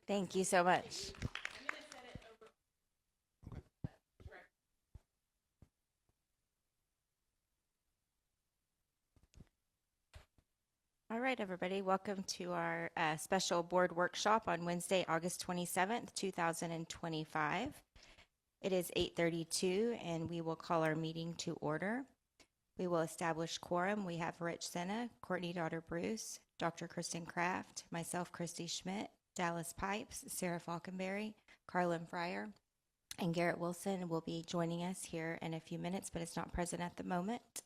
Thank you so much. All right, everybody, welcome to our special board workshop on Wednesday, August 27th, 2025. It is 8:32, and we will call our meeting to order. We will establish quorum. We have Rich Senna, Courtney Daughter Bruce, Dr. Kristen Kraft, myself, Christy Schmidt, Dallas Pipes, Sarah Falkenberry, Carlin Fryer, and Garrett Wilson will be joining us here in a few minutes, but is not present at the moment.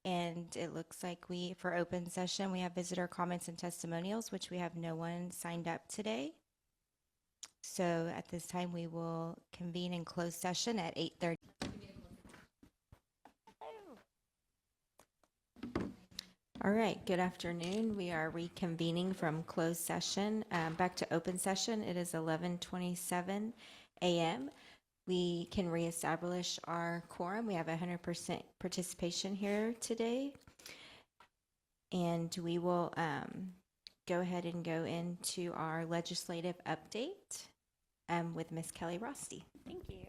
And it looks like for open session, we have visitor comments and testimonials, which we have no one signed up today. So at this time, we will convene in closed session at 8:30. All right, good afternoon. We are reconvening from closed session back to open session. It is 11:27 a.m. We can reestablish our quorum. We have 100% participation here today. And we will go ahead and go into our legislative update with Ms. Kelly Rosti. Thank you.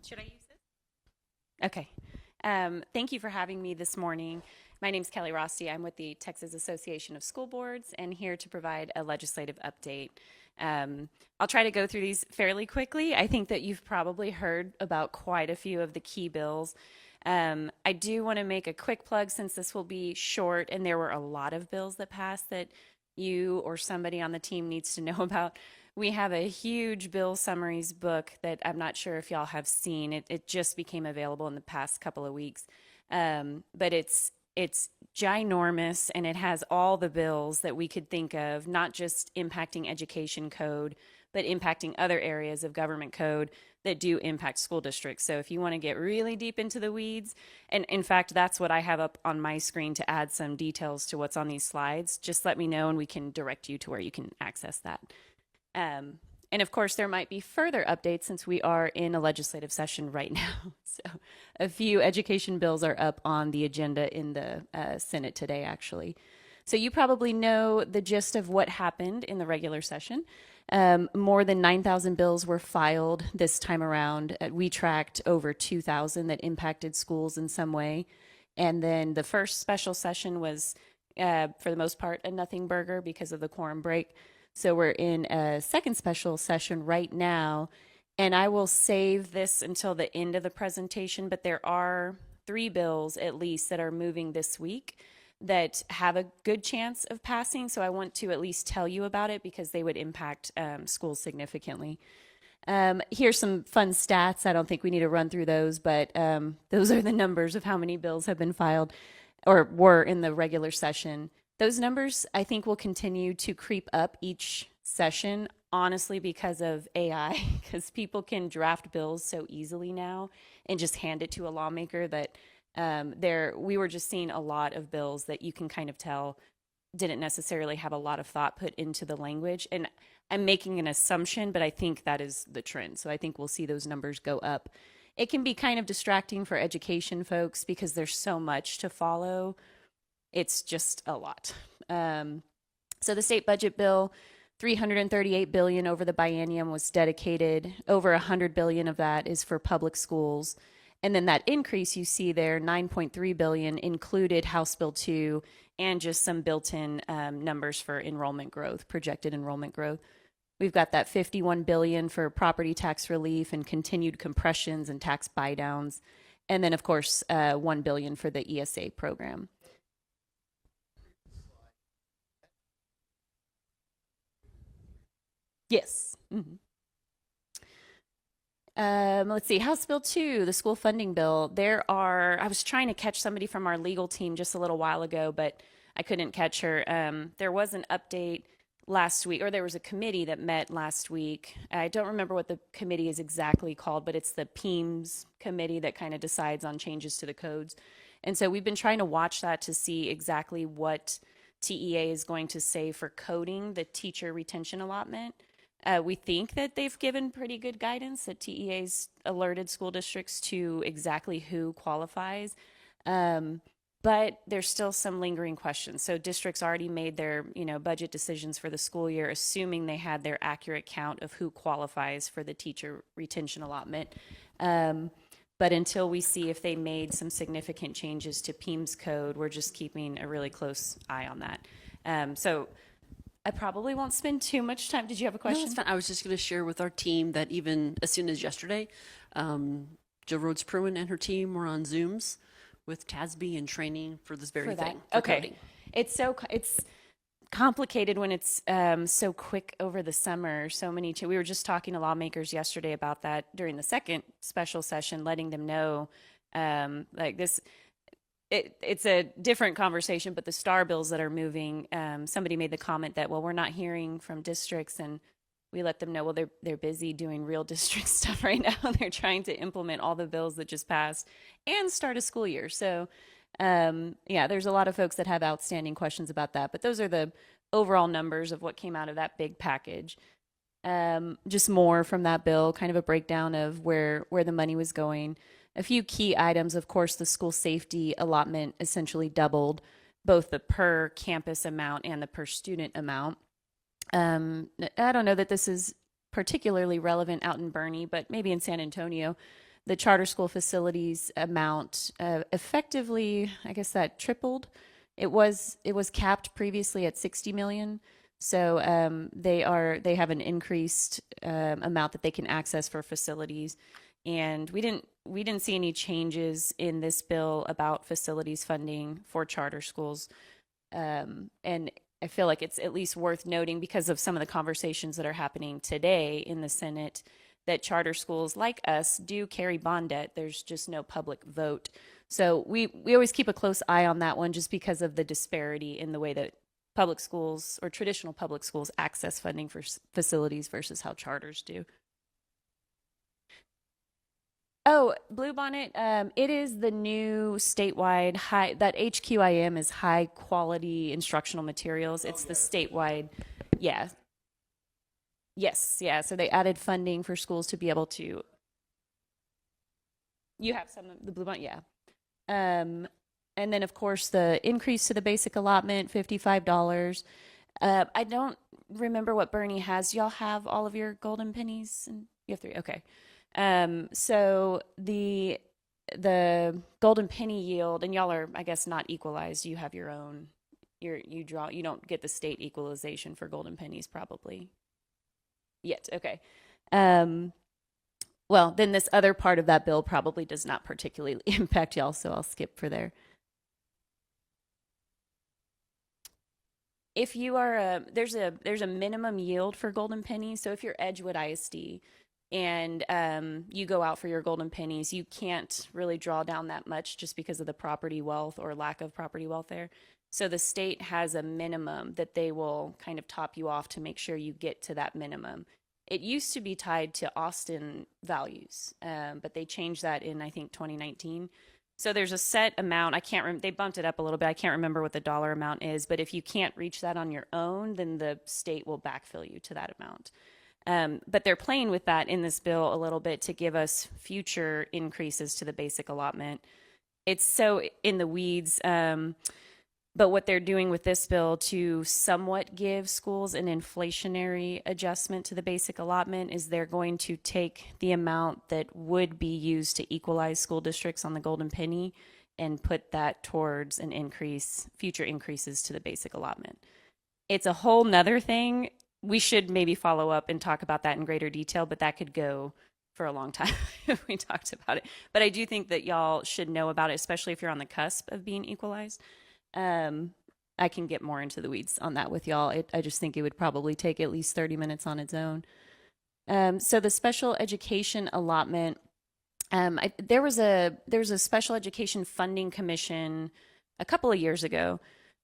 Should I use this? Okay. Thank you for having me this morning. My name is Kelly Rosti. I'm with the Texas Association of School Boards and here to provide a legislative update. I'll try to go through these fairly quickly. I think that you've probably heard about quite a few of the key bills. I do want to make a quick plug since this will be short and there were a lot of bills that passed that you or somebody on the team needs to know about. We have a huge bill summaries book that I'm not sure if y'all have seen. It just became available in the past couple of weeks. But it's ginormous and it has all the bills that we could think of, not just impacting education code, but impacting other areas of government code that do impact school districts. So if you want to get really deep into the weeds, and in fact, that's what I have up on my screen to add some details to what's on these slides, just let me know and we can direct you to where you can access that. And of course, there might be further updates since we are in a legislative session right now. So a few education bills are up on the agenda in the Senate today, actually. So you probably know the gist of what happened in the regular session. More than 9,000 bills were filed this time around. We tracked over 2,000 that impacted schools in some way. And then the first special session was, for the most part, a nothing burger because of the quorum break. So we're in a second special session right now, and I will save this until the end of the presentation, but there are 3 bills at least that are moving this week that have a good chance of passing. So I want to at least tell you about it because they would impact schools significantly. Here's some fun stats. I don't think we need to run through those, but those are the numbers of how many bills have been filed or were in the regular session. Those numbers, I think, will continue to creep up each session, honestly, because of AI, because people can draft bills so easily now and just hand it to a lawmaker that we were just seeing a lot of bills that you can kind of tell didn't necessarily have a lot of thought put into the language. And I'm making an assumption, but I think that is the trend. So I think we'll see those numbers go up. It can be kind of distracting for education folks because there's so much to follow. It's just a lot. So the state budget bill, $338 billion over the biennium was dedicated. Over $100 billion of that is for public schools. And then that increase you see there, $9.3 billion, included House Bill 2 and just some built-in numbers for enrollment growth, projected enrollment growth. We've got that $51 billion for property tax relief and continued compressions and tax buydowns. And then, of course, $1 billion for the ESA program. Yes. Mm-hmm. Let's see, House Bill 2, the school funding bill. I was trying to catch somebody from our legal team just a little while ago, but I couldn't catch her. There was an update last week, or there was a committee that met last week. I don't remember what the committee is exactly called, but it's the PEAMS committee that kind of decides on changes to the codes. And so we've been trying to watch that to see exactly what TEA is going to say for coding the teacher retention allotment. We think that they've given pretty good guidance, that TEA's alerted school districts to exactly who qualifies. but there's still some lingering questions. So districts already made their, budget decisions for the school year, assuming they had their accurate count of who qualifies for the teacher retention allotment. But until we see if they made some significant changes to PEIMS code, we're just keeping a really close eye on that. So I probably won't spend too much time. Did you have a No, question? that's fine. I was just going to share with our team that even as soon as yesterday, Jill Rhodes Pruin and her team were on Zooms with TASB and training for this very For that? thing. For Okay. coding. It's complicated when it's so quick over the summer. So many. We were just talking to lawmakers yesterday about that during the second special session, letting them know like this. It's a different conversation, but the STAR bills that are moving, somebody made the comment that, well, we're not hearing from districts, and we let them know, well, they're busy doing real district stuff right now. They're trying to implement all the bills that just passed and start a school year. So, yeah, there's a lot of folks that have outstanding questions about that, but those are the overall numbers of what came out of that big package. Just more from that bill, kind of a breakdown of where the money was going. A few key items, of course, the school safety allotment essentially doubled both the per campus amount and the per student amount. I don't know that this is particularly relevant out in Bernie, but maybe in San Antonio, the charter school facilities amount effectively, I guess that tripled. It was capped previously at 60 million. So they have an increased amount that they can access for facilities. And we didn't see any changes in this bill about facilities funding for charter schools. And I feel like it's at least worth noting, because of some of the conversations that are happening today in the Senate, that charter schools like us do carry bond debt. There's just no public vote. So we always keep a close eye on that one, just because of the disparity in the way that public schools or traditional public schools access funding for facilities versus how charters do. Oh, Bluebonnet, it is the new statewide that HQIM is high quality instructional materials. It's the statewide, yeah. Yes, yeah. So they added funding for schools to be able to. You have some of the Bluebonnet, yeah. And then, of course, the increase to the basic allotment, $55. I don't remember what Bernie has. Y'all have all of your golden pennies? And you have 3, okay. So the golden penny yield, and y'all are, I guess, not equalized. You have your own, you don't get the state equalization for golden pennies probably yet. Okay. Well, then this other part of that bill probably does not particularly impact y'all, so I'll skip for there. If you are there's a minimum yield for golden pennies. So if you're Edgewood ISD and you go out for your golden pennies, you can't really draw down that much just because of the property wealth or lack of property wealth there. So the state has a minimum that they will kind of top you off to make sure you get to that minimum. It used to be tied to Austin values, but they changed that in, I think, 2019. So there's a set amount. I can't remember. They bumped it up a little bit. I can't remember what the dollar amount is, but if you can't reach that on your own, then the state will backfill you to that amount. But they're playing with that in this bill a little bit to give us future increases to the basic allotment. It's so in the weeds, but what they're doing with this bill to somewhat give schools an inflationary adjustment to the basic allotment is they're going to take the amount that would be used to equalize school districts on the golden penny and put that towards an increase, future increases to the basic allotment. It's a whole nother thing. We should maybe follow up and talk about that in greater detail, but that could go for a long time if we talked about it. But I do think that y'all should know about it, especially if you're on the cusp of being equalized. I can get more into the weeds on that with y'all. I just think it would probably take at least 30 minutes on its own. So the special education allotment, there was a special education funding commission a couple of years ago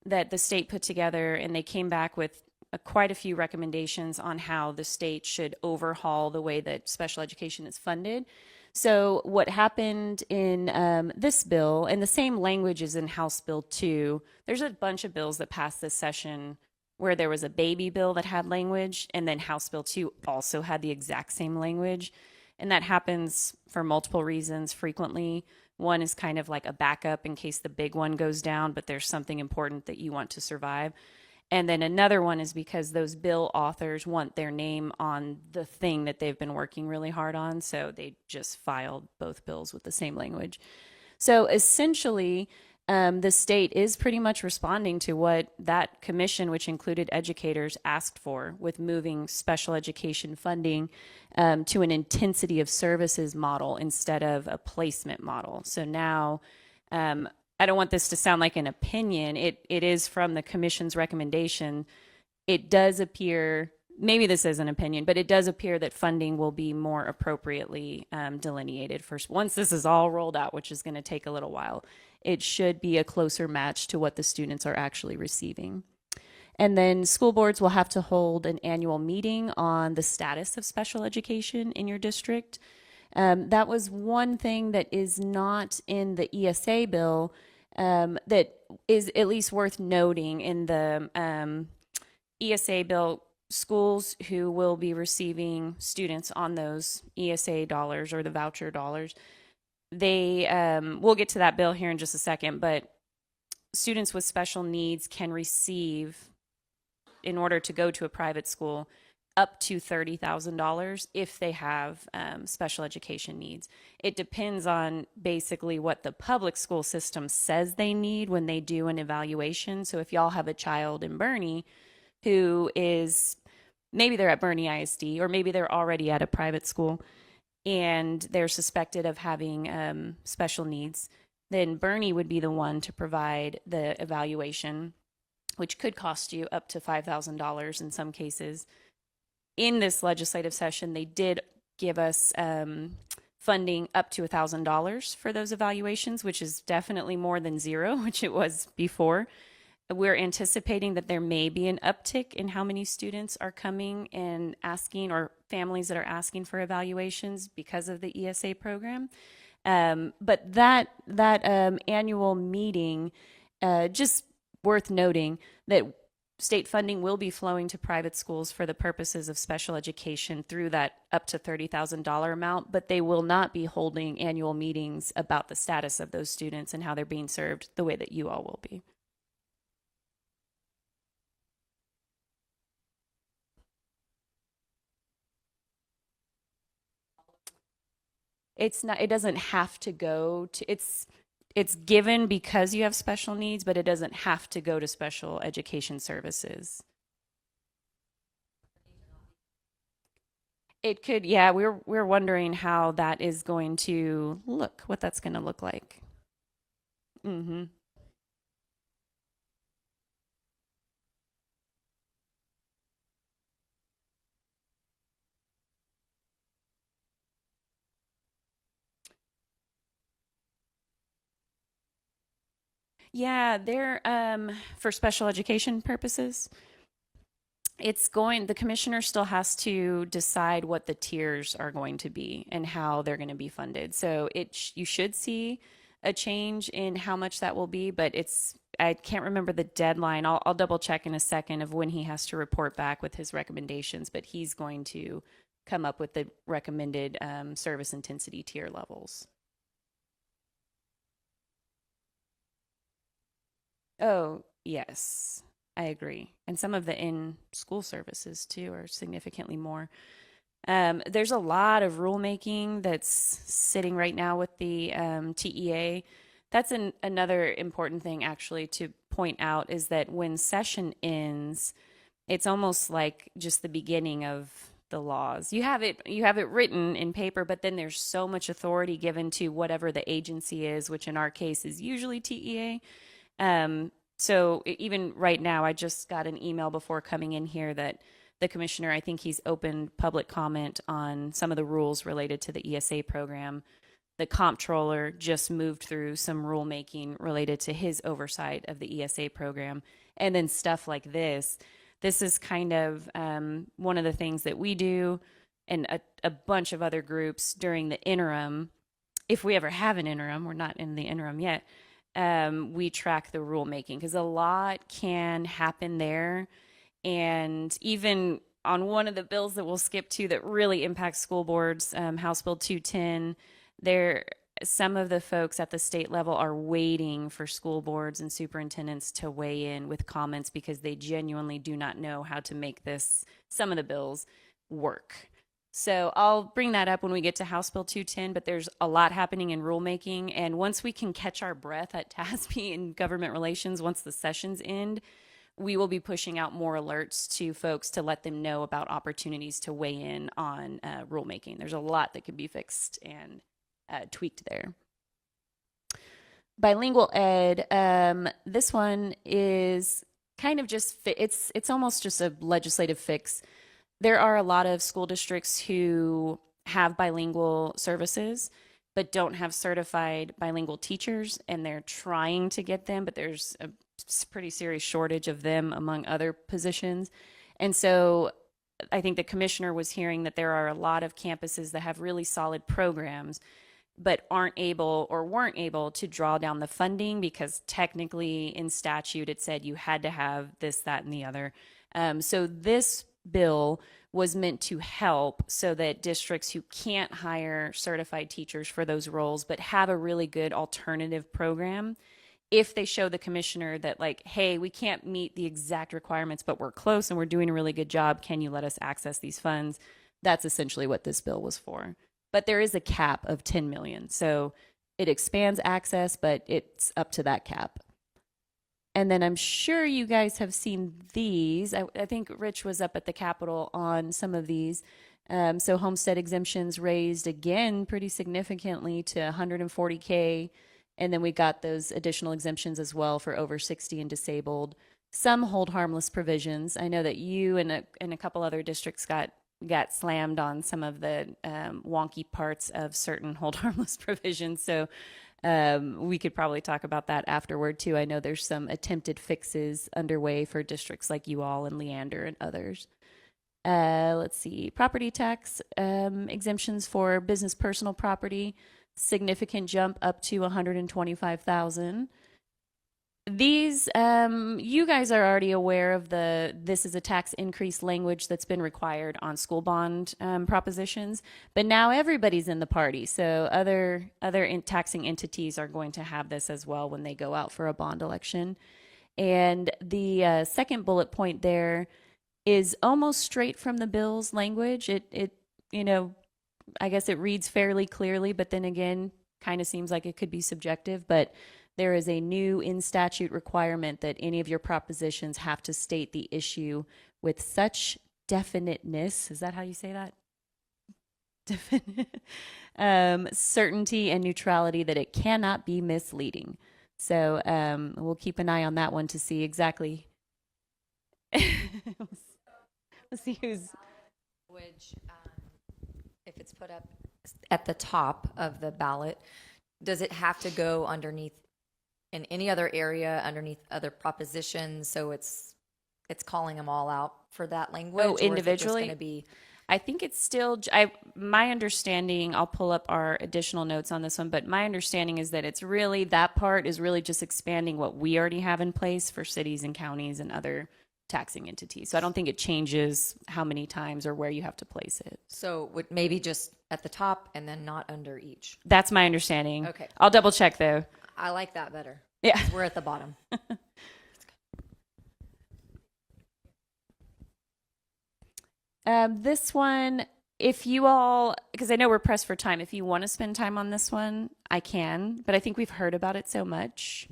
that the state put together, and they came back with quite a few recommendations on how the state should overhaul the way that special education is funded. So what happened in this bill, and the same language is in House Bill 2, there's a bunch of bills that passed this session where there was a baby bill that had language, and then House Bill 2 also had the exact same language. And that happens for multiple reasons frequently. One is kind of like a backup in case the big one goes down, but there's something important that you want to survive. And then another one is because those bill authors want their name on the thing that they've been working really hard on. So they just filed both bills with the same language. So essentially, the state is pretty much responding to what that commission, which included educators, asked for with moving special education funding to an intensity of services model instead of a placement model. So now, I don't want this to sound like an opinion. It is from the commission's recommendation. It does appear, maybe this is an opinion, but it does appear that funding will be more appropriately delineated first. Once this is all rolled out, which is going to take a little while, it should be a closer match to what the students are actually receiving. And then school boards will have to hold an annual meeting on the status of special education in your district. That was one thing that is not in the ESA bill that is at least worth noting. In the ESA bill, schools who will be receiving students on those ESA dollars or the voucher dollars, they we'll get to that bill here in just a second, but students with special needs can receive, in order to go to a private school, up to $30,000 if they have special education needs. It depends on basically what the public school system says they need when they do an evaluation. So if y'all have a child in Bernie who is, maybe they're at Bernie ISD or maybe they're already at a private school and they're suspected of having special needs, then Bernie would be the one to provide the evaluation, which could cost you up to $5,000 in some cases. In this legislative session, they did give us funding up to $1,000 for those evaluations, which is definitely more than zero, which it was before. We're anticipating that there may be an uptick in how many students are coming and asking, or families that are asking for evaluations because of the ESA program. But that annual meeting, just worth noting that state funding will be flowing to private schools for the purposes of special education through that up to $30,000 amount, but they will not be holding annual meetings about the status of those students and how they're being served the way that you all will be. It's not, it doesn't have to go to, it's given because you have special needs, but it doesn't have to go to special education services. It could, yeah, we're wondering how that is going to look, what that's going to look like. Mm-hmm. Yeah, they're for special education purposes. The commissioner still has to decide what the tiers are going to be and how they're going to be funded. So you should see a change in how much that will be, but I can't remember the deadline. I'll double check in a second of when he has to report back with his recommendations, but he's going to come up with the recommended service intensity tier levels. Oh, yes, I agree. And some of the in-school services too are significantly more. There's a lot of rulemaking that's sitting right now with the TEA. That's another important thing actually to point out is that when session ends, it's almost like just the beginning of the laws. You have it written in paper, but then there's so much authority given to whatever the agency is, which in our case is usually TEA. So even right now, I just got an email before coming in here that the commissioner, I think he's opened public comment on some of the rules related to the ESA program. The comptroller just moved through some rulemaking related to his oversight of the ESA program. And then stuff like this. This is kind of one of the things that we do and a bunch of other groups during the interim. If we ever have an interim, we're not in the interim yet. We track the rulemaking because a lot can happen there. And even on one of the bills that we'll skip to that really impacts school boards, House Bill 210, some of the folks at the state level are waiting for school boards and superintendents to weigh in with comments because they genuinely do not know how to make some of the bills work. So I'll bring that up when we get to House Bill 210, but there's a lot happening in rulemaking. And once we can catch our breath at TASB and government relations, once the sessions end, we will be pushing out more alerts to folks to let them know about opportunities to weigh in on rulemaking. There's a lot that could be fixed and tweaked there. Bilingual ed, this one is kind of just, it's almost just a legislative fix. There are a lot of school districts who have bilingual services, but don't have certified bilingual teachers, and they're trying to get them, but there's a pretty serious shortage of them among other positions. And so I think the commissioner was hearing that there are a lot of campuses that have really solid programs, but aren't able or weren't able to draw down the funding because technically in statute it said you had to have this, that, and the other. So this bill was meant to help so that districts who can't hire certified teachers for those roles but have a really good alternative program, if they show the commissioner that, like, hey, we can't meet the exact requirements, but we're close and we're doing a really good job, can you let us access these funds? That's essentially what this bill was for. But there is a cap of 10 million. So it expands access, but it's up to that cap. And then I'm sure you guys have seen these. I think Rich was up at the Capitol on some of these. So homestead exemptions raised again pretty significantly to 140K. And then we got those additional exemptions as well for over 60 and disabled. Some hold harmless provisions. I know that you and a couple other districts got slammed on some of the wonky parts of certain hold harmless provisions. So we could probably talk about that afterward too. I know there's some attempted fixes underway for districts like you all and Leander and others. Let's see, property tax exemptions for business personal property, significant jump up to 125,000. These, you guys are already aware of this is a tax increase language that's been required on school bond propositions, but now everybody's in the party. So other taxing entities are going to have this as well when they go out for a bond election. And the second bullet point there is almost straight from the bill's language. It I guess it reads fairly clearly, but then again, kind of seems like it could be subjective. But there is a new in-statute requirement that any of your propositions have to state the issue with such definiteness. Is that how you say that? Certainty and neutrality that it cannot be misleading. So we'll keep an eye on that one to see exactly. Let's see who's. Which, if it's put up at the top of the ballot, does it have to go underneath in any other area underneath other propositions? So it's calling them all out for that language. Oh, individually? Going to be. I think it's still. My understanding. I'll pull up our additional notes on this one, but my understanding is that it's really that part is really just expanding what we already have in place for cities and counties and other taxing entities. So I don't think it changes how many times or where you have to place it. So would maybe just at the top and then not under each. That's my understanding. Okay. I'll double check though. I like that better. Yeah. We're at the bottom. This one, if you all, because I know we're pressed for time, if you want to spend time on this one, I can, but I think we've heard about it so much.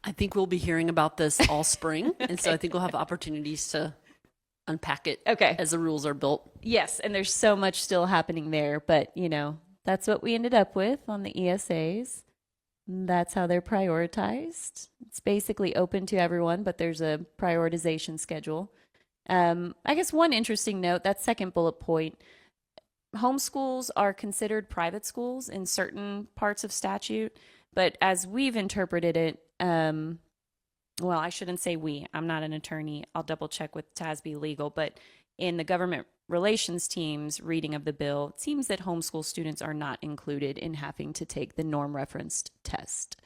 I think we'll be hearing about this all spring, and so I think we'll have opportunities to unpack it as the rules are built. Yes, and there's so much still happening there, but that's what we ended up with on the ESAs. That's how they're prioritized. It's basically open to everyone, but there's a prioritization schedule. I guess one interesting note, that second bullet point, homeschools are considered private schools in certain parts of statute, but as we've interpreted it, well, I shouldn't say we. I'm not an attorney. I'll double check with TASB legal, but in the government relations team's reading of the bill, it seems that homeschool students are not included in having to take the norm referenced test.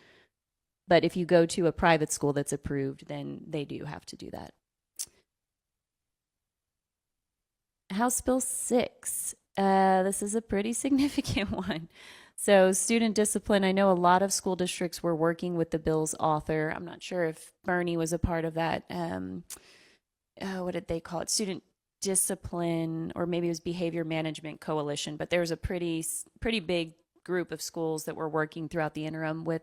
But if you go to a private school that's approved, then they do have to do that. House Bill 6. This is a pretty significant one. So, student discipline. I know a lot of school districts were working with the bill's author. I'm not sure if Bernie was a part of that. What did they call it? Student discipline, or maybe it was behavior management coalition. But there was a pretty big group of schools that were working throughout the interim with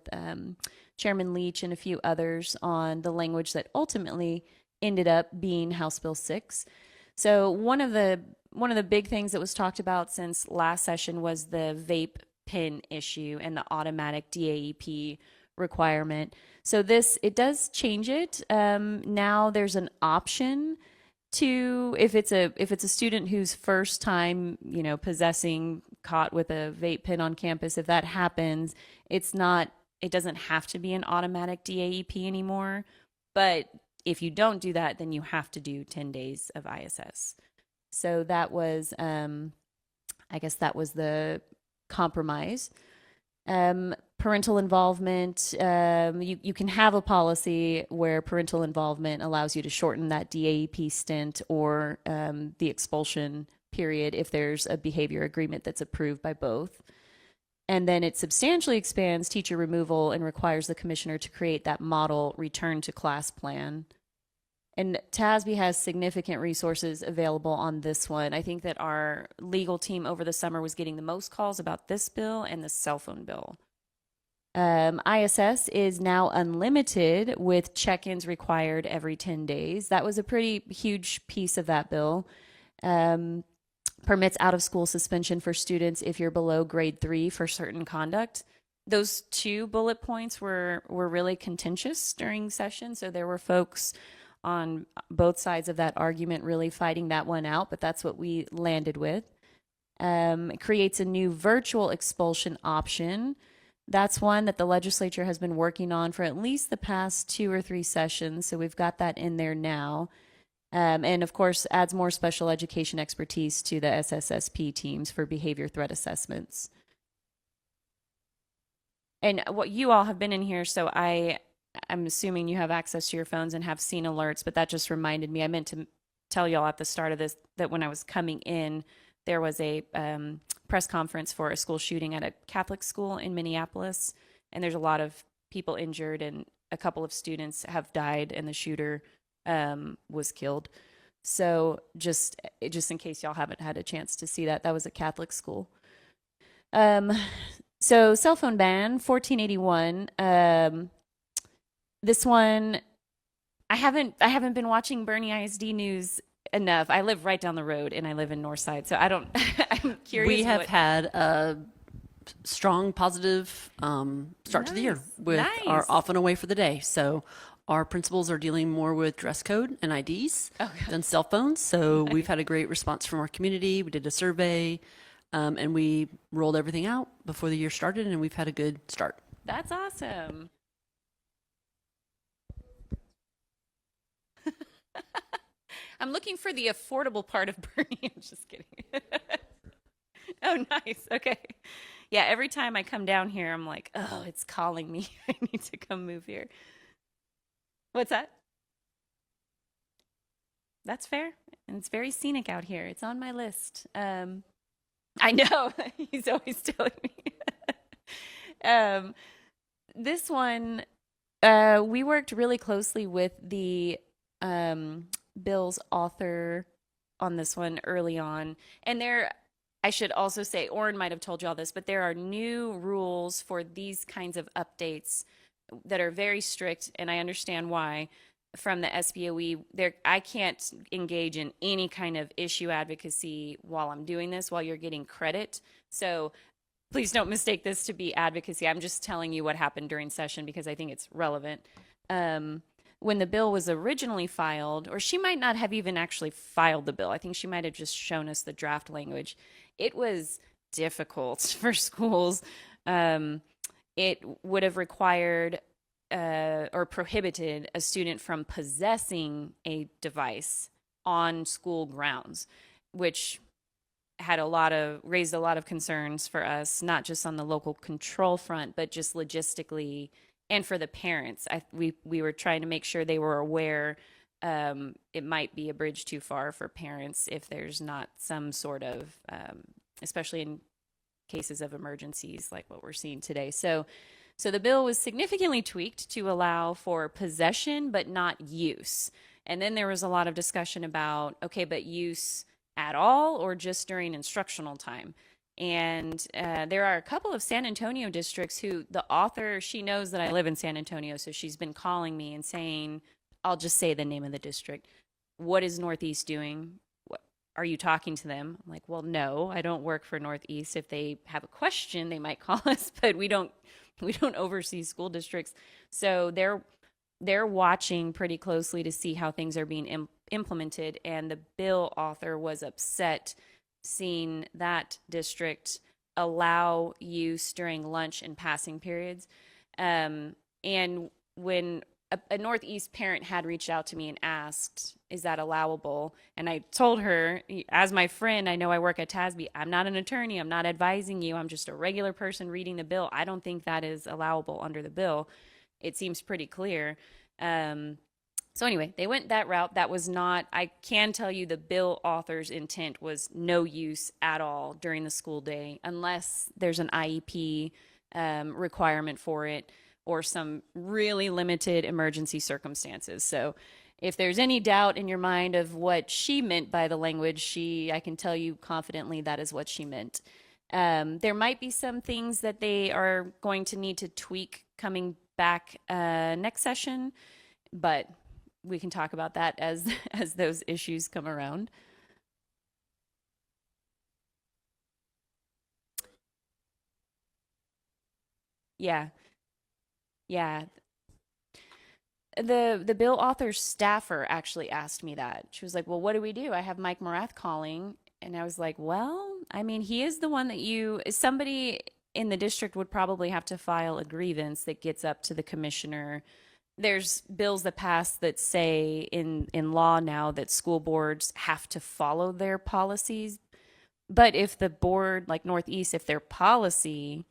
Chairman Leach and a few others on the language that ultimately ended up being House Bill 6. So one of the big things that was talked about since last session was the vape pen issue and the automatic DAEP requirement. So it does change it. Now there's an option to, if it's a student who's first time, caught with a vape pen on campus, if that happens, it doesn't have to be an automatic DAEP anymore. But if you don't do that, then you have to do 10 days of ISS. So that was, I guess that was the compromise. Parental involvement, you can have a policy where parental involvement allows you to shorten that DAEP stint or the expulsion period if there's a behavior agreement that's approved by both. And then it substantially expands teacher removal and requires the commissioner to create that model return to class plan. And TASB has significant resources available on this one. I think that our legal team over the summer was getting the most calls about this bill and the cell phone bill. ISS is now unlimited with check-ins required every 10 days. That was a pretty huge piece of that bill. Permits out-of-school suspension for students if you're below grade 3 for certain conduct. Those two bullet points were really contentious during session, so there were folks on both sides of that argument really fighting that one out, but that's what we landed with. It creates a new virtual expulsion option. That's one that the legislature has been working on for at least the past 2 or 3 sessions, so we've got that in there now. And of course, adds more special education expertise to the SSSP teams for behavior threat assessments. And what you all have been in here, so I'm assuming you have access to your phones and have seen alerts, but that just reminded me. I meant to tell y'all at the start of this that when I was coming in, there was a press conference for a school shooting at a Catholic school in Minneapolis, and there's a lot of people injured, and a couple of students have died, and the shooter was killed. So just in case y'all haven't had a chance to see that was a Catholic school. So cell phone ban 1481. This one, I haven't been watching Bernie ISD news enough. I live right down the road and I live in Northside, so I don't. I'm curious. We have had a strong, positive start to the year with our off and away for the day. So our principals are dealing more with dress code and IDs than cell phones. So we've had a great response from our community. We did a survey and we rolled everything out before the year started, and we've had a good start. That's awesome. I'm looking for the affordable part of Bernie. I'm just kidding. Oh, nice. Okay. Yeah, every time I come down here, I'm like, oh, it's calling me. I need to come move here. What's that? That's fair. And it's very scenic out here. It's on my list. I know. He's always telling me. This one, we worked really closely with the bill's author on this one early on. And I should also say, Oren might have told you all this, but there are new rules for these kinds of updates that are very strict, and I understand why, from the SBOE. I can't engage in any kind of issue advocacy while I'm doing this, while you're getting credit. So please don't mistake this to be advocacy. I'm just telling you what happened during session because I think it's relevant. When the bill was originally filed, or she might not have even actually filed the bill, I think she might have just shown us the draft language. It was difficult for schools. It would have required or prohibited a student from possessing a device on school grounds, which had raised a lot of concerns for us, not just on the local control front, but just logistically and for the parents. We were trying to make sure they were aware it might be a bridge too far for parents if there's not some sort of, especially in cases of emergencies like what we're seeing today. So the bill was significantly tweaked to allow for possession but not use. And then there was a lot of discussion about, okay, but use at all or just during instructional time. And there are a couple of San Antonio districts who the author, she knows that I live in San Antonio, so she's been calling me and saying, I'll just say the name of the district. What is Northeast doing? Are you talking to them? I'm like, well, no, I don't work for Northeast. If they have a question, they might call us, but we don't oversee school districts. So they're watching pretty closely to see how things are being implemented. And the bill author was upset seeing that district allow use during lunch and passing periods. And when a Northeast parent had reached out to me and asked, is that allowable? And I told her, as my friend, I know I work at TASB. I'm not an attorney. I'm not advising you. I'm just a regular person reading the bill. I don't think that is allowable under the bill. It seems pretty clear. So anyway, they went that route. That was not, I can tell you the bill author's intent was no use at all during the school day unless there's an IEP requirement for it or some really limited emergency circumstances. So if there's any doubt in your mind of what she meant by the language, I can tell you confidently that is what she meant. There might be some things that they are going to need to tweak coming back next session, but we can talk about that as those issues come around. Yeah. The bill author's staffer actually asked me that. She was like, well, what do we do? I have Mike Morath calling. And I was like, well, I mean, he is the one that somebody in the district would probably have to file a grievance that gets up to the commissioner. There's bills that pass that say in law now that school boards have to follow their policies. But if the board, like Northeast, if their policy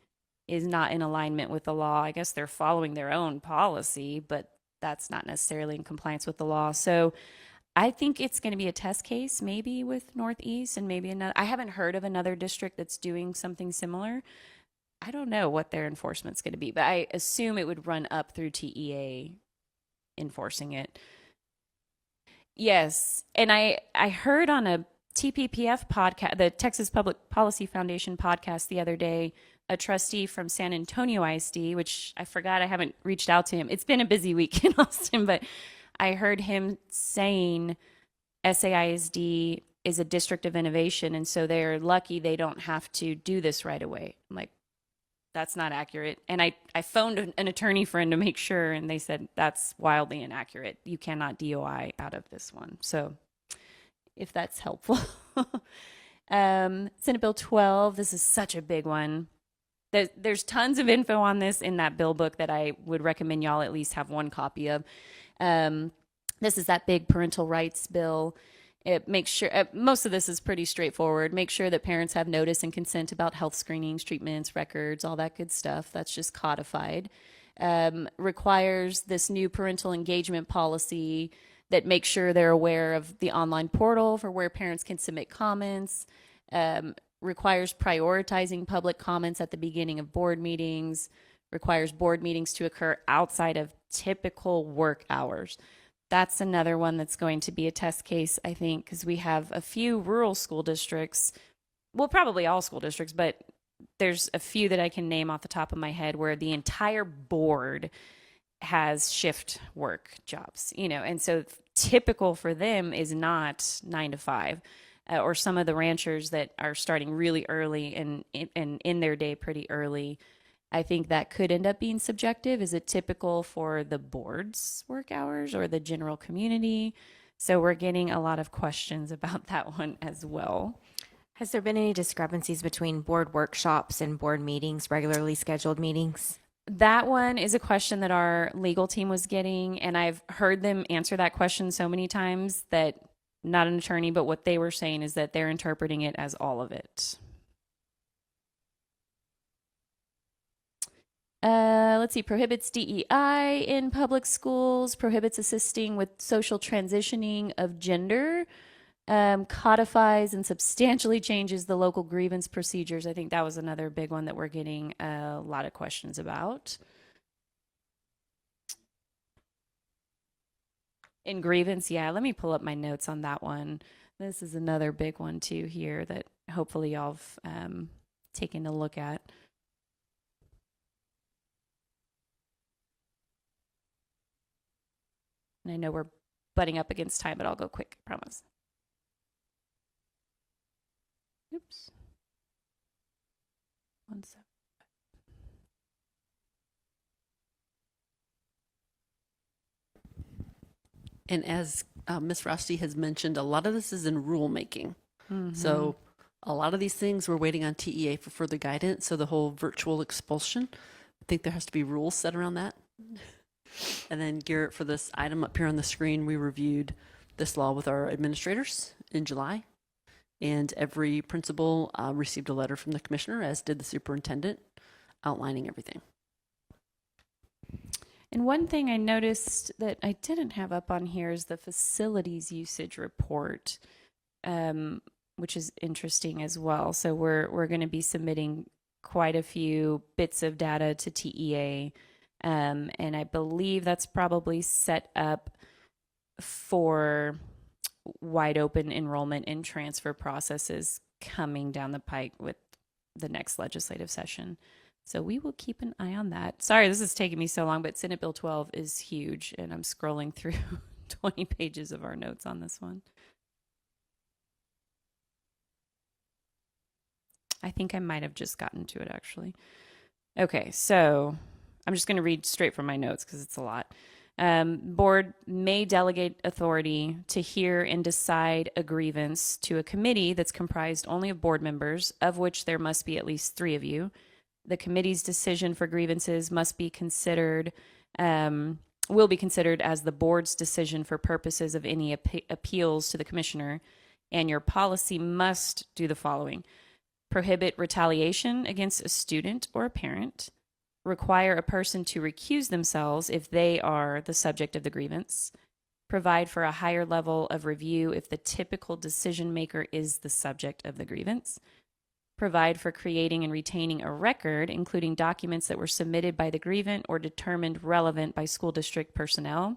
is not in alignment with the law, I guess they're following their own policy, but that's not necessarily in compliance with the law. So I think it's going to be a test case maybe with Northeast and maybe another. I haven't heard of another district that's doing something similar. I don't know what their enforcement's going to be, but I assume it would run up through TEA enforcing it. Yes. And I heard on a TPPF podcast, the Texas Public Policy Foundation podcast the other day, a trustee from San Antonio ISD, which I forgot, I haven't reached out to him. It's been a busy week in Austin, but I heard him saying SAISD is a district of innovation, and so they're lucky they don't have to do this right away. I'm like, that's not accurate. And I phoned an attorney friend to make sure, and they said that's wildly inaccurate. You cannot DOI out of this one. So if that's helpful. Senate Bill 12, this is such a big one. There's tons of info on this in that bill book that I would recommend y'all at least have one copy of. This is that big parental rights bill. It makes sure, most of this is pretty straightforward. Make sure that parents have notice and consent about health screenings, treatments, records, all that good stuff. That's just codified. Requires this new parental engagement policy that makes sure they're aware of the online portal for where parents can submit comments. Requires prioritizing public comments at the beginning of board meetings. Requires board meetings to occur outside of typical work hours. That's another one that's going to be a test case, I think, because we have a few rural school districts, well, probably all school districts, but there's a few that I can name off the top of my head where the entire board has shift work jobs, and so typical for them is not 9 to 5, or some of the ranchers that are starting really early and in their day pretty early. I think that could end up being subjective. Is it typical for the board's work hours or the general community? So we're getting a lot of questions about that one as well. Has there been any discrepancies between board workshops and board meetings, regularly scheduled meetings? That one is a question that our legal team was getting, and I've heard them answer that question so many times that, not an attorney, but what they were saying is that they're interpreting it as all of it. Let's see, prohibits DEI in public schools, prohibits assisting with social transitioning of gender, codifies and substantially changes the local grievance procedures. I think that was another big one that we're getting a lot of questions about. In grievance, yeah, let me pull up my notes on that one. This is another big one too here that hopefully y'all have taken a look at. And I know we're butting up against time, but I'll go quick, I promise. Oops. 1 second. And as Ms. Frosty has mentioned, a lot of this is in rulemaking. So a lot of these things we're waiting on TEA for further guidance. So the whole virtual expulsion, I think there has to be rules set around that. And then Garrett, for this item up here on the screen, we reviewed this law with our administrators in July. And every principal received a letter from the commissioner, as did the superintendent, outlining everything. And one thing I noticed that I didn't have up on here is the facilities usage report, which is interesting as well. So we're going to be submitting quite a few bits of data to TEA, and I believe that's probably set up for wide open enrollment and transfer processes coming down the pike with the next legislative session. So we will keep an eye on that. Sorry, this is taking me so long, but Senate Bill 12 is huge, and I'm scrolling through 20 pages of our notes on this one. I think I might have just gotten to it, actually. Okay, so I'm just going to read straight from my notes because it's a lot. Board may delegate authority to hear and decide a grievance to a committee that's comprised only of board members, of which there must be at least 3 of you. The committee's decision for grievances must be considered, will be considered as the board's decision for purposes of any appeals to the commissioner, and your policy must do the following: prohibit retaliation against a student or a parent, require a person to recuse themselves if they are the subject of the grievance, provide for a higher level of review if the typical decision maker is the subject of the grievance, provide for creating and retaining a record, including documents that were submitted by the grievant or determined relevant by school district personnel,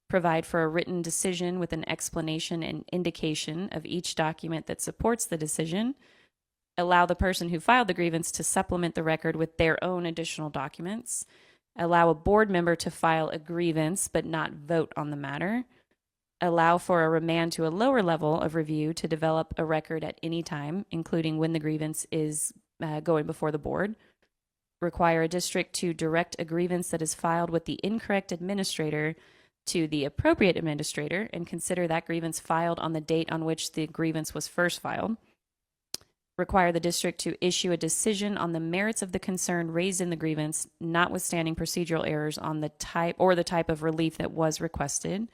provide for a written decision with an explanation and indication of each document that supports the decision, allow the person who filed the grievance to supplement the record with their own additional documents, allow a board member to file a grievance but not vote on the matter, allow for a remand to a lower level of review to develop a record at any time, including when the grievance is going before the board, require a district to direct a grievance that is filed with the incorrect administrator to the appropriate administrator and consider that grievance filed on the date on which the grievance was first filed, require the district to issue a decision on the merits of the concern raised in the grievance, notwithstanding procedural errors on the type of relief that was requested.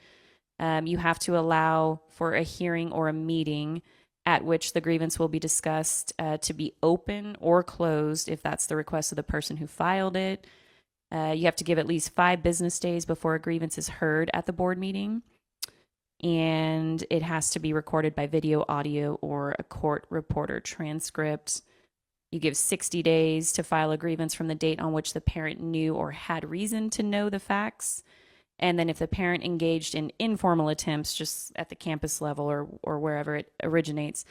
You have to allow for a hearing or a meeting at which the grievance will be discussed to be open or closed if that's the request of the person who filed it. You have to give at least 5 business days before a grievance is heard at the board meeting. And it has to be recorded by video, audio, or a court reporter transcript. You give 60 days to file a grievance from the date on which the parent knew or had reason to know the facts. And then if the parent engaged in informal attempts just at the campus level or wherever it originates,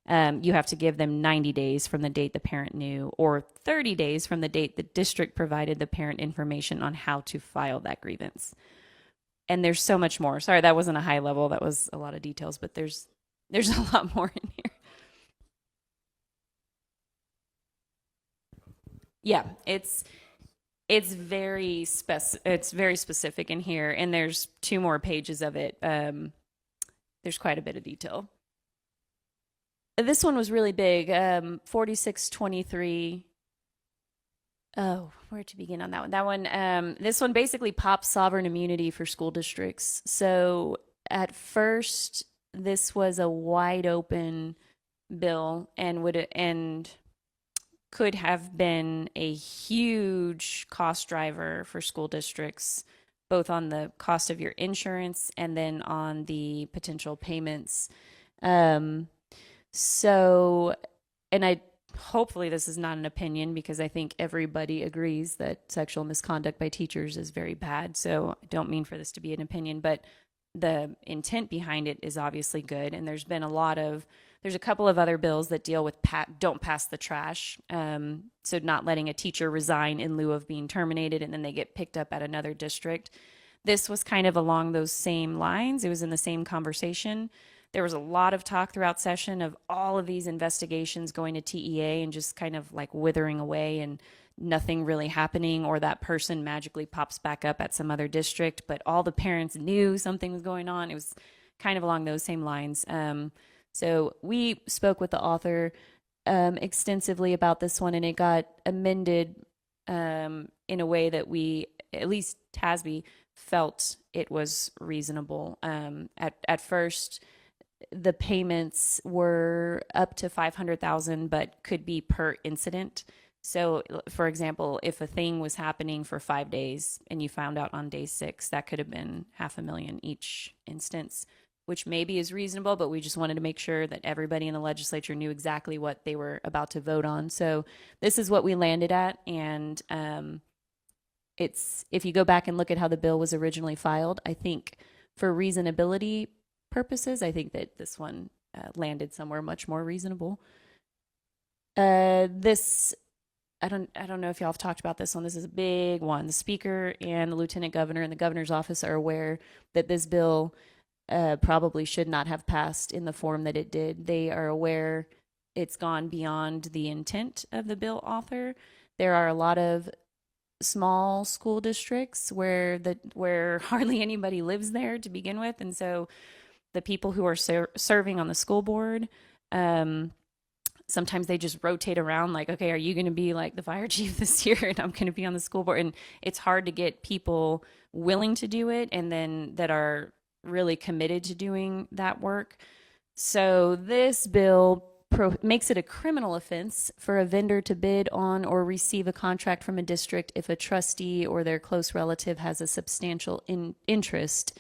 you have to give them 90 days from the date the parent knew, or 30 days from the date the district provided the parent information on how to file that grievance. And there's so much more. Sorry, that wasn't a high level. That was a lot of details, but there's a lot more in here. Yeah, it's very specific in here, and there's 2 more pages of it. There's quite a bit of detail. This one was really big. 4623. Oh, where to begin on that one? That one, this one basically pops sovereign immunity for school districts. So at first, this was a wide open bill and could have been a huge cost driver for school districts, both on the cost of your insurance and then on the potential payments. Um, so, and I hopefully this is not an opinion because I think everybody agrees that sexual misconduct by teachers is very bad. So I don't mean for this to be an opinion, but the intent behind it is obviously good. And there's a couple of other bills that deal with don't pass the trash. So not letting a teacher resign in lieu of being terminated and then they get picked up at another district. This was kind of along those same lines. It was in the same conversation. There was a lot of talk throughout session of all of these investigations going to TEA and just kind of like withering away and nothing really happening, or that person magically pops back up at some other district, but all the parents knew something was going on. It was kind of along those same lines. So we spoke with the author extensively about this one, and it got amended in a way that we, at least TASB, felt it was reasonable. At first, the payments were up to $500,000, but could be per incident. So, for example, if a thing was happening for 5 days and you found out on day 6, that could have been $500,000 each instance, which maybe is reasonable, but we just wanted to make sure that everybody in the legislature knew exactly what they were about to vote on. So this is what we landed at, and if you go back and look at how the bill was originally filed, I think for reasonability purposes, I think that this one landed somewhere much more reasonable. I don't know if y'all have talked about this one. This is a big one. The Speaker and the Lieutenant Governor and the Governor's office are aware that this bill probably should not have passed in the form that it did. They are aware it's gone beyond the intent of the bill author. There are a lot of small school districts where hardly anybody lives there to begin with, and so the people who are serving on the school board, sometimes they just rotate around, like, okay, are you going to be like the fire chief this year and I'm going to be on the school board? And it's hard to get people willing to do it and then that are really committed to doing that work. So this bill makes it a criminal offense for a vendor to bid on or receive a contract from a district if a trustee or their close relative has a substantial interest,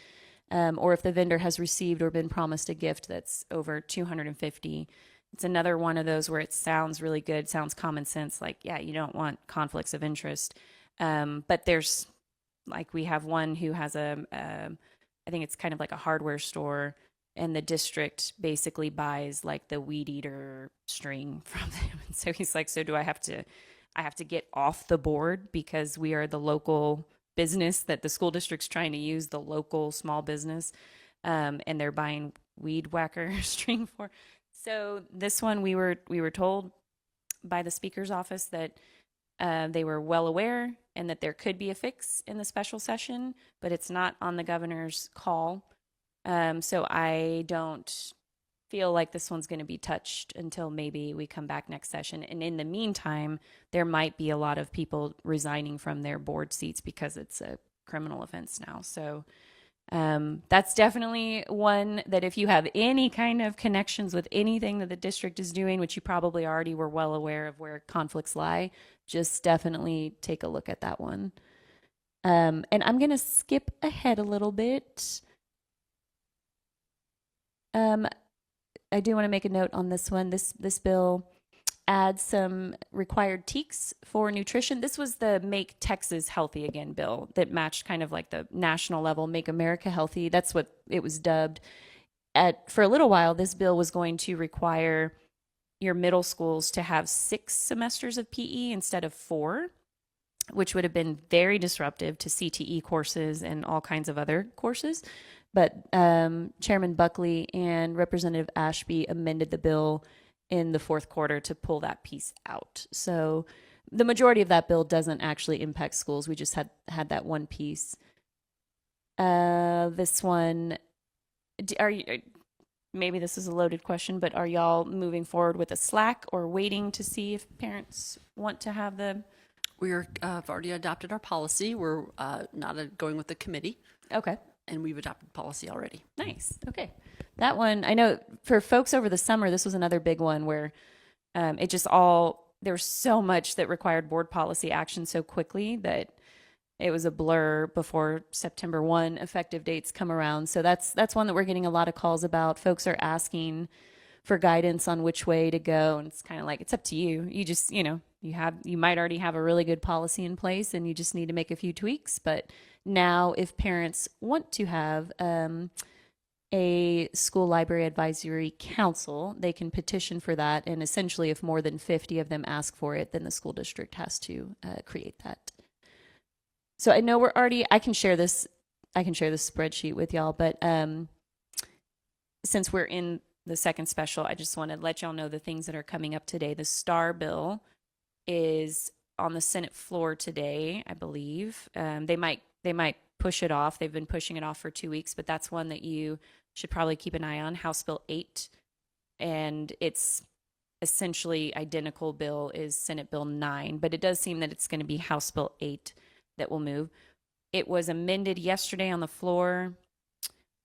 or if the vendor has received or been promised a gift that's over $250. It's another one of those where it sounds really good, sounds common sense, like, yeah, you don't want conflicts of interest. But there's, like, we have one who has I think it's kind of like a hardware store, and the district basically buys like the weed eater string from them. And so he's like, so do I have to get off the board because we are the local business that the school district's trying to use, the local small business, and they're buying weed whacker string for. So this one, we were told by the Speaker's office that they were well aware and that there could be a fix in the special session, but it's not on the governor's call. So I don't feel like this one's going to be touched until maybe we come back next session. And in the meantime, there might be a lot of people resigning from their board seats because it's a criminal offense now. So that's definitely one that if you have any kind of connections with anything that the district is doing, which you probably already were well aware of where conflicts lie, just definitely take a look at that one. And I'm going to skip ahead a little bit. I do want to make a note on this one. This bill adds some required TEKS for nutrition. This was the Make Texas Healthy Again bill that matched kind of like the national level Make America Healthy. That's what it was dubbed. For a little while, this bill was going to require your middle schools to have 6 semesters of PE instead of 4, which would have been very disruptive to CTE courses and all kinds of other courses. But Chairman Buckley and Representative Ashby amended the bill in the fourth quarter to pull that piece out. So the majority of that bill doesn't actually impact schools. We just had that one piece. This one, maybe this is a loaded question, but are y'all moving forward with a SLAC or waiting to see if parents want to have the... We've already adopted our policy. We're not going with the committee. Okay. And we've adopted policy already. Nice. Okay. That one, I know for folks over the summer, this was another big one where it just all there's so much that required board policy action so quickly that it was a blur before September 1 effective dates come around. So that's one that we're getting a lot of calls about. Folks are asking for guidance on which way to go, and it's kind of like, it's up to you. You just, you might already have a really good policy in place and you just need to make a few tweaks. But now if parents want to have a school library advisory council, they can petition for that, and essentially if more than 50 of them ask for it, then the school district has to create that. So I know I can share this spreadsheet with y'all, but since we're in the second special, I just want to let y'all know the things that are coming up today. The STAR bill is on the Senate floor today, I believe. They might push it off. They've been pushing it off for 2 weeks, but that's one that you should probably keep an eye on. House Bill 8, and it's essentially identical bill is Senate Bill 9, but it does seem that it's going to be House Bill 8 that will move. It was amended yesterday on the floor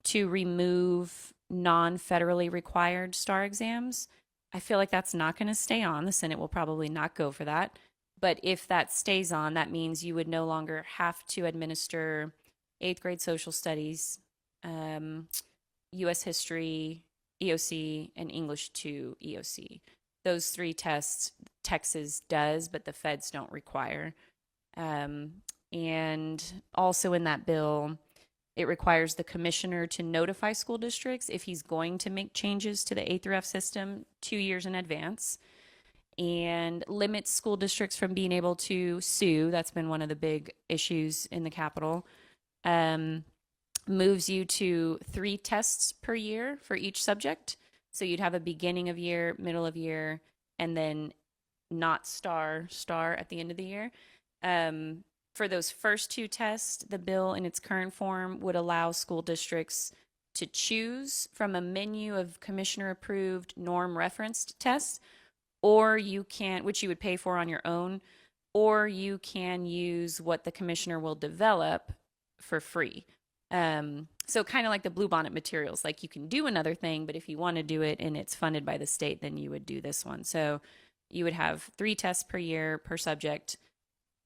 to remove non-federally required STAR exams. I feel like that's not going to stay on. The Senate will probably not go for that. But if that stays on, that means you would no longer have to administer 8th grade social studies, U.S. history, EOC, and English 2 EOC. Those 3 tests Texas does, but the feds don't require. And also in that bill, it requires the commissioner to notify school districts if he's going to make changes to the A through F system 2 years in advance, and limits school districts from being able to sue. That's been one of the big issues in the Capitol. Moves you to 3 tests per year for each subject. So you'd have a beginning of year, middle of year, and then not star at the end of the year. For those first 2 tests, the bill in its current form would allow school districts to choose from a menu of commissioner-approved norm-referenced tests, or you can, which you would pay for on your own, or you can use what the commissioner will develop for free. So kind of like the Bluebonnet materials, like you can do another thing, but if you want to do it and it's funded by the state, then you would do this one. So you would have 3 tests per year per subject,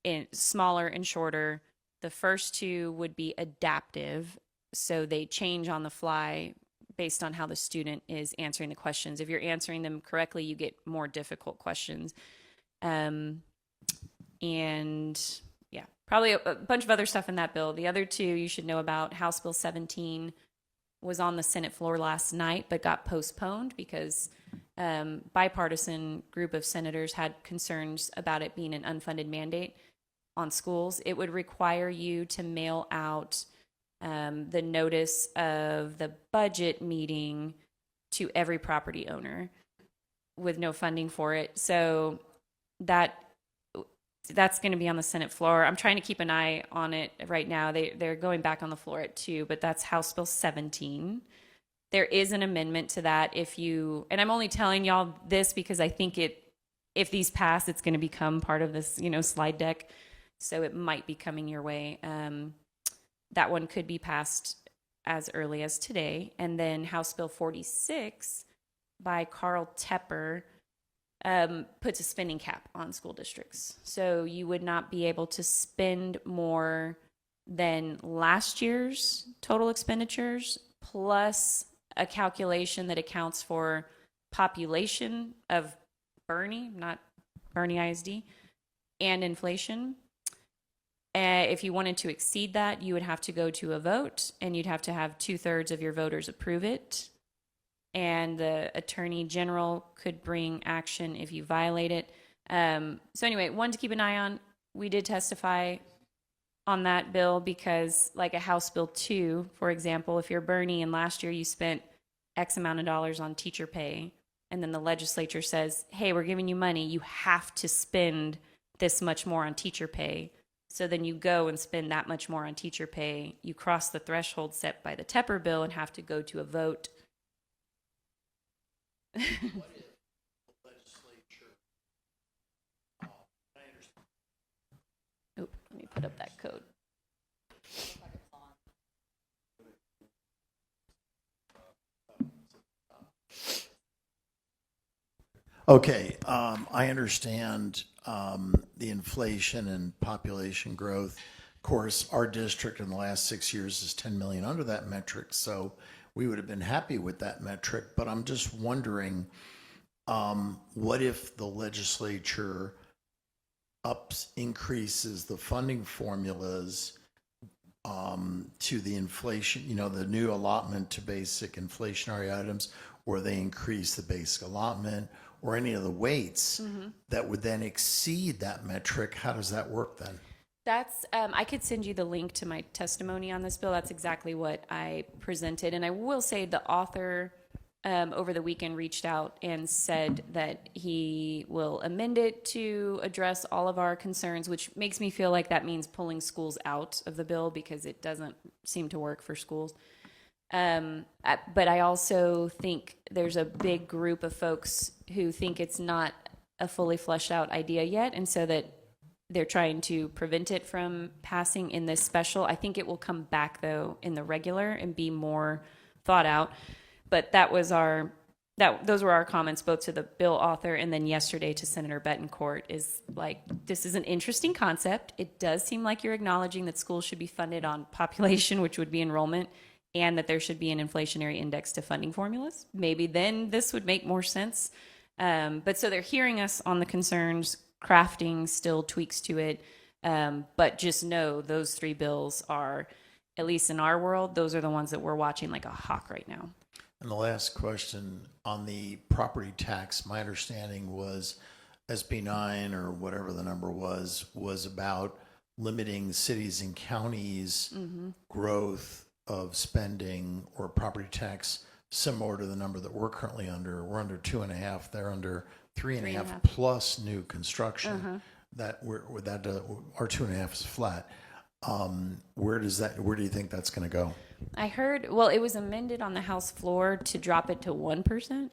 in smaller and shorter. The first 2 would be adaptive, so they change on the fly based on how the student is answering the questions. If you're answering them correctly, you get more difficult questions. And yeah, probably a bunch of other stuff in that bill. The other 2 you should know about. House Bill 17 was on the Senate floor last night, but got postponed because bipartisan group of senators had concerns about it being an unfunded mandate on schools. It would require you to mail out the notice of the budget meeting to every property owner with no funding for it. So that's going to be on the Senate floor. I'm trying to keep an eye on it right now. They're going back on the floor at 2, but that's House Bill 17. There is an amendment to that and I'm only telling y'all this because I think if these pass, it's going to become part of this, slide deck. So it might be coming your way. That one could be passed as early as today. And then House Bill 46 by Carl Tepper puts a spending cap on school districts. So you would not be able to spend more than last year's total expenditures plus a calculation that accounts for population of Bernie, not Bernie ISD, and inflation. If you wanted to exceed that, you would have to go to a vote, and you'd have to have 2/3 of your voters approve it. And the attorney general could bring action if you violate it. So anyway, one to keep an eye on. We did testify on that bill because, like a House Bill 2, for example, if you're Bernie and last year you spent X amount of dollars on teacher pay, and then the legislature says, hey, we're giving you money, you have to spend this much more on teacher pay. So then you go and spend that much more on teacher pay. You cross the threshold set by the Tepper bill and have to go to a vote. What if the legislature, I understand. Oh, let me put up that code. Okay, I understand the inflation and population growth. Of course, our district in the last 6 years is 10 million under that metric, so we would have been happy with that metric. But I'm just wondering, what if the legislature increases the funding formulas to the inflation, the new allotment to basic inflationary items, or they increase the basic allotment, or any of the weights that would then exceed that metric? How does that work then? That's, I could send you the link to my testimony on this bill. That's exactly what I presented. And I will say the author over the weekend reached out and said that he will amend it to address all of our concerns, which makes me feel like that means pulling schools out of the bill because it doesn't seem to work for schools. But I also think there's a big group of folks who think it's not a fully fleshed out idea yet, and so that they're trying to prevent it from passing in this special. I think it will come back though in the regular and be more thought out. But those were our comments both to the bill author and then yesterday to Senator Betancourt. Is like, this is an interesting concept. It does seem like you're acknowledging that schools should be funded on population, which would be enrollment, and that there should be an inflationary index to funding formulas. Maybe then this would make more sense. But so they're hearing us on the concerns, crafting still tweaks to it. But just know those three bills are, at least in our world, those are the ones that we're watching like a hawk right now. And the last question on the property tax, my understanding was SB 9 or whatever the number was about limiting cities and counties' growth of spending or property tax similar to the number that we're currently under. We're under 2.5. They're under 3.5 plus new construction. That our 2.5 is flat. Where do you think that's going to go? I heard, well, it was amended on the House floor to drop it to 1%.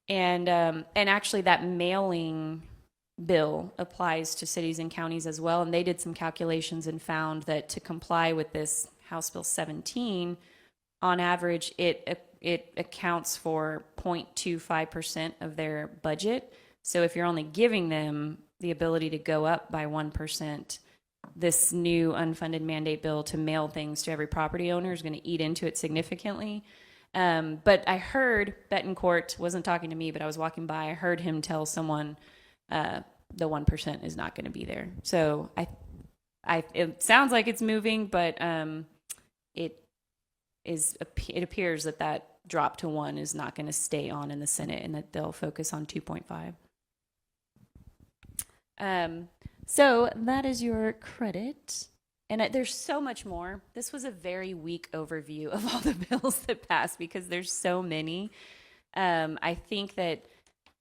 And actually that mailing bill applies to cities and counties as well. And they did some calculations and found that to comply with this House Bill 17, on average, it accounts for 0.25% of their budget. So if you're only giving them the ability to go up by 1%, this new unfunded mandate bill to mail things to every property owner is going to eat into it significantly. But I heard Betancourt wasn't talking to me, but I was walking by. I heard him tell someone the 1% is not going to be there. So it sounds like it's moving, but it appears that drop to 1 is not going to stay on in the Senate, and that they'll focus on 2.5. So that is your credit. And there's so much more. This was a very weak overview of all the bills that passed because there's so many. I think that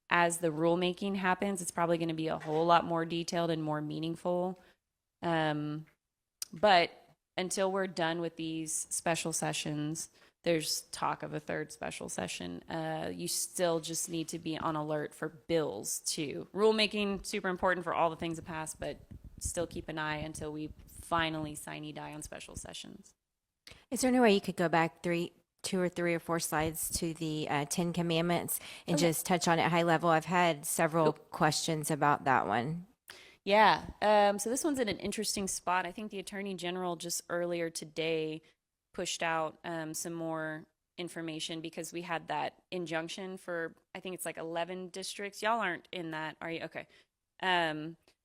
as the rulemaking happens, it's probably going to be a whole lot more detailed and more meaningful. But until we're done with these special sessions, there's talk of a third special session. You still just need to be on alert for bills too. Rulemaking, super important for all the things that pass, but still keep an eye until we finally sine die on special sessions. Is there any way you could go back 2 or 3 or 4 slides to the 10 Commandments and just touch on it high level? I've had several questions about that one. Yeah. So this one's in an interesting spot. I think the Attorney General just earlier today pushed out some more information because we had that injunction for, I think it's like 11 districts. Y'all aren't in that, are you? Okay.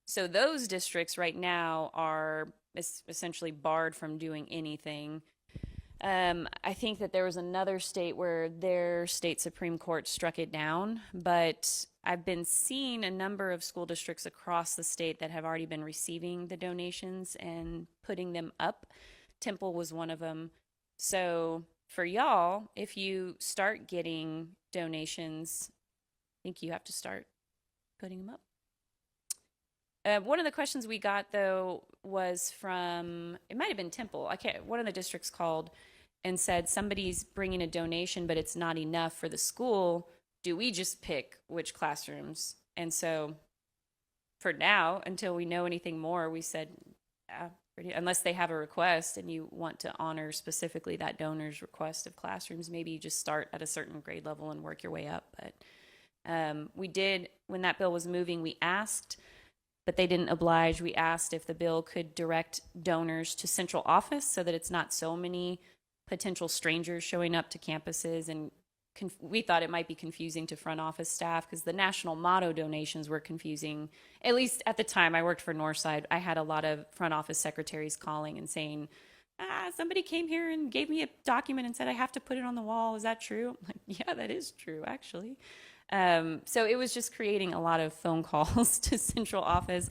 So those districts right now are essentially barred from doing anything. I think that there was another state where their state Supreme Court struck it down, but I've been seeing a number of school districts across the state that have already been receiving the donations and putting them up. Temple was one of them. So for y'all, if you start getting donations, I think you have to start putting them up. One of the questions we got, though, was from, it might have been Temple. One of the districts called and said, somebody's bringing a donation, but it's not enough for the school. Do we just pick which classrooms? And so for now, until we know anything more, we said, unless they have a request and you want to honor specifically that donor's request of classrooms, maybe you just start at a certain grade level and work your way up. But We did, when that bill was moving, we asked, but they didn't oblige. We asked if the bill could direct donors to central office so that it's not so many potential strangers showing up to campuses. And we thought it might be confusing to front office staff because the national motto donations were confusing. At least at the time I worked for Northside, I had a lot of front office secretaries calling and saying, somebody came here and gave me a document and said I have to put it on the wall. Is that true? I'm like, yeah, that is true, actually. So it was just creating a lot of phone calls to central office.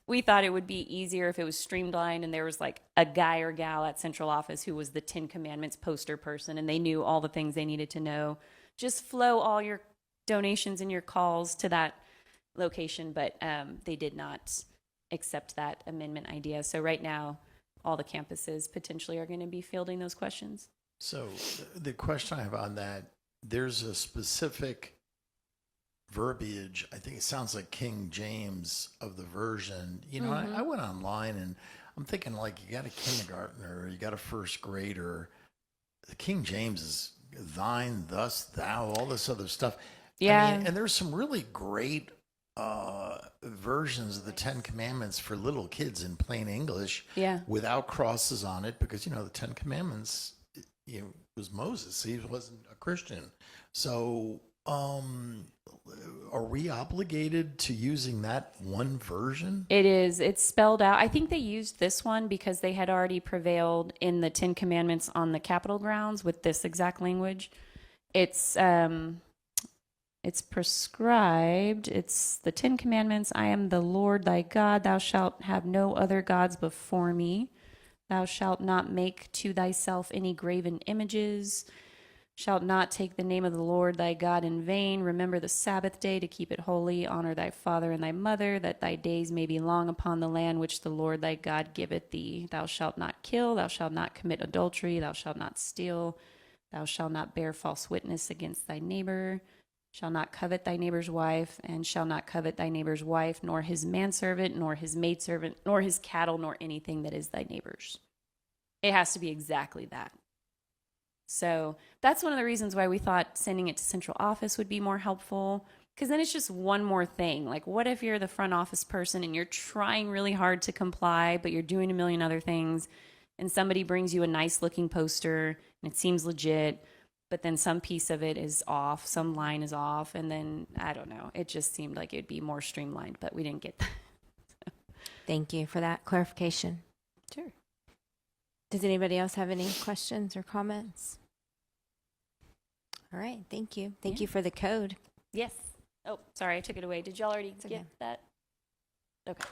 We thought it would be easier if it was streamlined and there was like a guy or gal at central office who was the 10 Commandments poster person and they knew all the things they needed to know. Just flow all your donations and your calls to that location, but they did not accept that amendment idea. So right now, all the campuses potentially are going to be fielding those questions. So the question I have on that, there's a specific verbiage. I think it sounds like King James of the version. You know, I went online and I'm thinking like you got a kindergartner, you got a first grader. The King James is thine, thus, thou, all this other stuff. Yeah. I mean, and there's some really great versions of the 10 Commandments for little kids in plain English Yeah. without crosses on it because, you know, the 10 Commandments, you know, was Moses. He wasn't a Christian. So are we obligated to using that one version? It is. It's spelled out. I think they used this one because they had already prevailed in the 10 Commandments on the Capitol grounds with this exact language. It's prescribed. It's the 10 Commandments. I am the Lord thy God. Thou shalt have no other gods before me. Thou shalt not make to thyself any graven images. Shalt not take the name of the Lord thy God in vain. Remember the Sabbath day to keep it holy. Honor thy father and thy mother, that thy days may be long upon the land which the Lord thy God giveth thee. Thou shalt not kill. Thou shalt not commit adultery. Thou shalt not steal. Thou shalt not bear false witness against thy neighbor. Shall not covet thy neighbor's wife, and shall not covet thy neighbor's wife, nor his manservant, nor his maidservant, nor his cattle, nor anything that is thy neighbor's. It has to be exactly that. So that's one of the reasons why we thought sending it to central office would be more helpful, because then it's just one more thing. Like, what if you're the front office person and you're trying really hard to comply, but you're doing a million other things, and somebody brings you a nice looking poster and it seems legit, but then some piece of it is off, some line is off, and then, I don't know, it just seemed like it'd be more streamlined, but we didn't get that. Thank you for that clarification. Sure. Does anybody else have any questions or comments? All right, thank you. Thank you for the code. Yes. Oh, sorry, I took it away. Did y'all already get okay. that? Okay.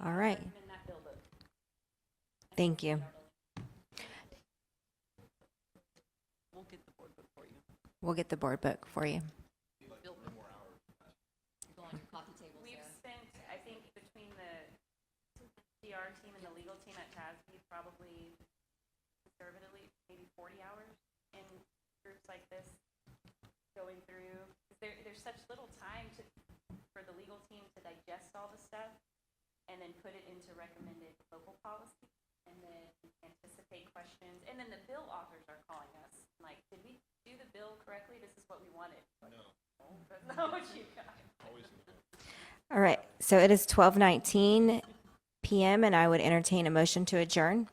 All right. Thank you. We'll get the board book for you. We've spent, I think, between the DR team and the legal team at TASB, probably conservatively maybe 40 hours in groups like this, going through. There's such little time for the legal team to digest all the stuff and then put it into recommended local policy and then anticipate questions. And then the bill authors are calling us like, did we do the bill correctly? This is what we wanted. No. That's not what you got. All right, so it is 12:19 p.m. and I would entertain a motion to adjourn.